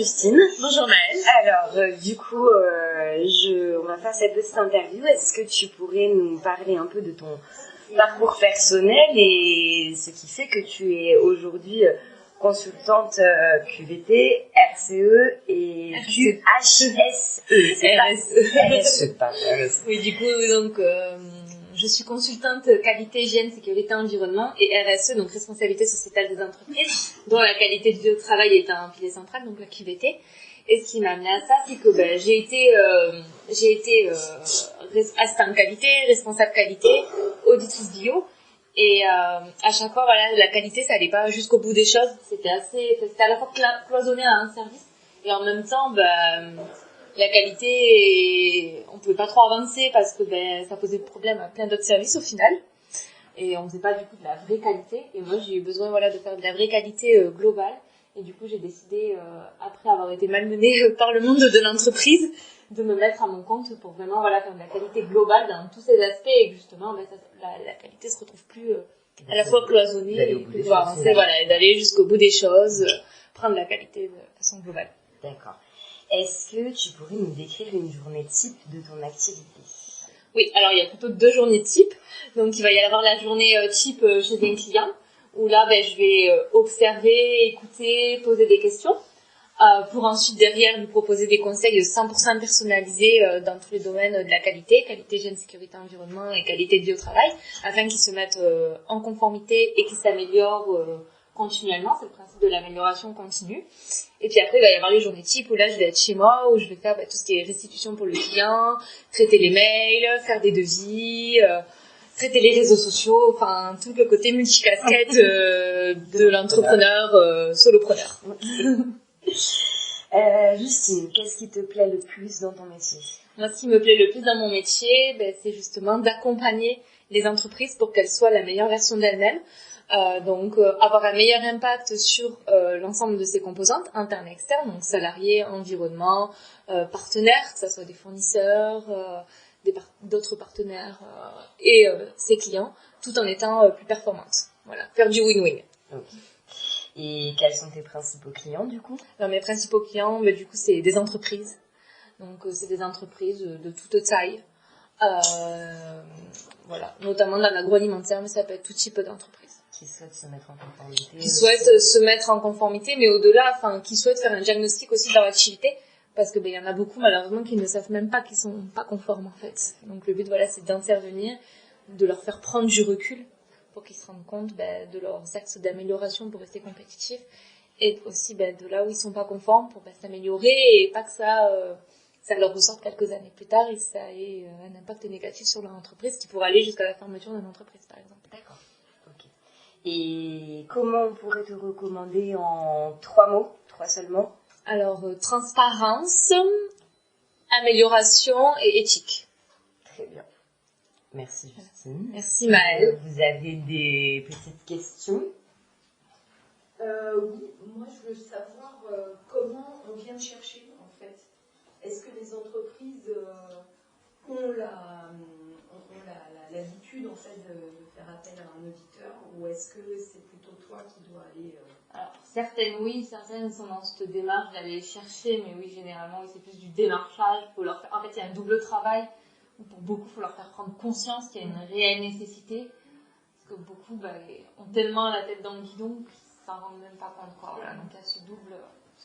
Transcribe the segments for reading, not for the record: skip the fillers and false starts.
Justine. Bonjour Maëlle. Alors, on va faire cette petite interview. Est-ce que tu pourrais nous parler un peu de ton parcours personnel et ce qui fait que tu es aujourd'hui consultante QVT, RCE et QHSE. RSE. Oui, du coup, donc, je suis consultante qualité, hygiène, sécurité, environnement et RSE, donc responsabilité sociétale des entreprises, dont la qualité de vie au travail est un pilier central, donc la QVT. Et ce qui m'a amené à ça, c'est que j'ai été assistante qualité, responsable qualité, auditrice bio. Et à chaque fois, voilà, la qualité, ça allait pas jusqu'au bout des choses. C'était à la fois cloisonné à un service et en même temps, la qualité, on pouvait pas trop avancer parce que ça posait problème à plein d'autres services au final. Et on faisait pas du coup de la vraie qualité. Et moi, j'ai eu besoin de faire de la vraie qualité globale. Et du coup, j'ai décidé, après avoir été malmenée par le monde de l'entreprise, de me mettre à mon compte pour vraiment faire de la qualité globale dans tous ces aspects. Et que justement, la qualité se retrouve plus à la fois cloisonnée et pouvoir avancer, et d'aller jusqu'au bout des choses, prendre la qualité de façon globale. D'accord. Est-ce que tu pourrais nous décrire une journée type de ton activité ? Oui, alors il y a plutôt 2 journées type. Donc il va y avoir la journée type chez un client, où là je vais observer, écouter, poser des questions, pour ensuite derrière lui proposer des conseils 100% personnalisés dans tous les domaines de la qualité, hygiène, sécurité, environnement et qualité de vie au travail, afin qu'ils se mettent en conformité et qu'ils s'améliorent continuellement. C'est le principe de l'amélioration continue. Et puis après, il va y avoir les journées type où là, je vais être chez moi, où je vais faire tout ce qui est restitution pour le client, traiter les mails, faire des devis, traiter les réseaux sociaux, enfin, tout le côté multicasquette de l'entrepreneur solopreneur. Justine, qu'est-ce qui te plaît le plus dans ton métier ? Moi, ce qui me plaît le plus dans mon métier, c'est justement d'accompagner les entreprises pour qu'elles soient la meilleure version d'elles-mêmes. Donc avoir un meilleur impact sur l'ensemble de ses composantes, internes et externes, donc salariés, environnement, partenaires, que ce soit des fournisseurs, d'autres partenaires et ses clients, tout en étant plus performante. Voilà, faire du win-win. Okay. Et quels sont tes principaux clients du coup ? Alors, mes principaux clients, du coup, c'est des entreprises. Donc c'est des entreprises de toute taille. Notamment dans l'agroalimentaire, mais ça peut être tout type d'entreprise. Qui souhaitent se mettre en conformité. Qui souhaitent se mettre en conformité, mais au-delà, qui souhaitent faire un diagnostic aussi de leur activité, parce que y en a beaucoup malheureusement qui ne savent même pas qu'ils sont pas conformes en fait. Donc le but c'est d'intervenir, de leur faire prendre du recul pour qu'ils se rendent compte de leurs axes d'amélioration pour rester compétitifs, et aussi de là où ils sont pas conformes pour s'améliorer et pas que ça leur ressorte quelques années plus tard et que ça ait un impact négatif sur leur entreprise qui pourrait aller jusqu'à la fermeture d'une entreprise par exemple. D'accord. Ok. Et comment on pourrait te recommander en 3 mots, 3 seulement ? Alors, transparence, amélioration et éthique. Très bien. Merci Justine. Merci Maëlle. Vous avez des petites questions ? Oui, moi je veux savoir comment on vient chercher en fait. Est-ce que les entreprises ont l'habitude en fait de faire appel à un auditeur, ou est-ce que c'est plutôt toi qui dois aller Alors certaines oui, certaines sont dans cette démarche d'aller chercher, mais oui généralement c'est plus du démarchage. En fait il y a un double travail où pour beaucoup il faut leur faire prendre conscience qu'il y a une réelle nécessité, parce que beaucoup ont tellement la tête dans le guidon qu'ils s'en rendent même pas compte quoi. Voilà, donc il y a ce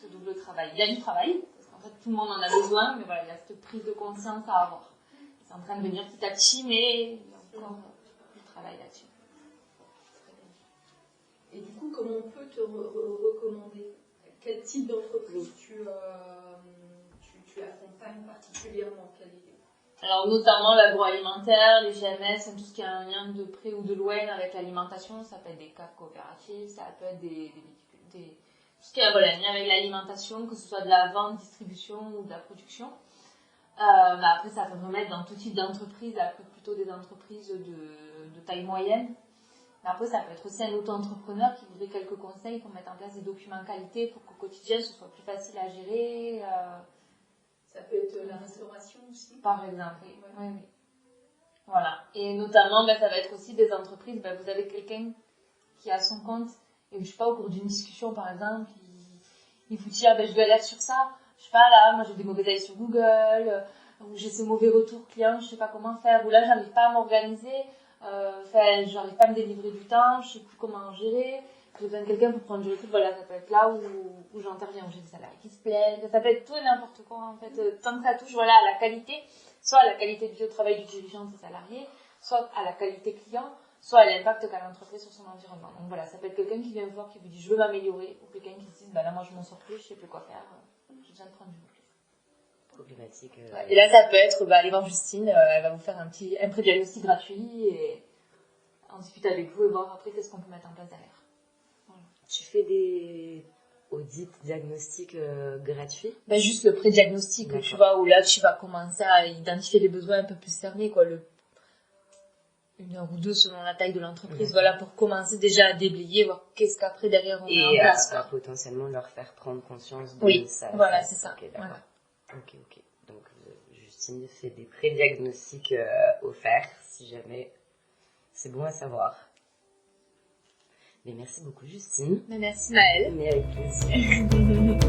double travail. Il y a du travail. En fait, tout le monde en a besoin, mais il y a cette prise de conscience à avoir. C'est en train de venir petit à petit, mais il y a encore du travail là-dessus. Et du coup, comment on peut te recommander ? Quel type d'entreprise tu accompagnes particulièrement ? Alors, notamment l'agroalimentaire, les GMS, tout ce qui a un lien de près ou de loin avec l'alimentation. Ça peut être des CAF coopératives, ça peut être tout ce qui a un lien avec l'alimentation, que ce soit de la vente, distribution ou de la production. Après, ça peut remettre dans tout type d'entreprise, après plutôt des entreprises de taille moyenne. Mais après, ça peut être aussi un auto-entrepreneur qui voudrait quelques conseils pour mettre en place des documents qualité pour qu'au quotidien, ce soit plus facile à gérer. Ça peut être la restauration aussi. Par exemple, oui. Voilà. Et notamment, ça va être aussi des entreprises, vous avez quelqu'un qui a son compte, et je sais pas, au cours d'une discussion, par exemple, il vous dit, je galère sur ça, je sais pas, là, moi j'ai des mauvais avis sur Google, ou j'ai ce mauvais retour client, je sais pas comment faire, ou là, j'arrive pas à m'organiser, j'arrive pas à me délivrer du temps, je sais plus comment gérer, j'ai besoin de quelqu'un pour prendre du recul, voilà, ça peut être là où j'interviens, où j'ai des salariés qui se plaignent, ça peut être tout et n'importe quoi, en fait, tant que ça touche, voilà, à la qualité, soit à la qualité de vie au travail du dirigeant de ses salariés, soit à la qualité client, soit à l'impact qu'a l'entreprise sur son environnement. Donc voilà, ça peut être quelqu'un qui vient vous voir, qui vous dit je veux m'améliorer, ou quelqu'un qui se dit là moi je m'en sors plus, je sais plus quoi faire, j'ai besoin de prendre du recul. Problématique. Ouais. Et là ça peut être aller voir Justine, elle va vous faire un pré-diagnostic gratuit et en discuter avec vous et voir après qu'est-ce qu'on peut mettre en place derrière. Voilà. Tu fais des audits, diagnostics gratuits? Juste le pré-diagnostic, tu vois, où là tu vas commencer à identifier les besoins un peu plus cernés, quoi, 1 heure ou 2 selon la taille de l'entreprise, voilà, pour commencer déjà à déblayer, voir qu'est-ce qu'après derrière on met en place. Et à potentiellement leur faire prendre conscience de oui, ça. Voilà, c'est ça. Ok, d'accord. Voilà. Ok. Donc, Justine fait des pré-diagnostics offerts, si jamais. C'est bon à savoir. Mais merci beaucoup, Justine. Mais merci Maëlle. Mais avec plaisir.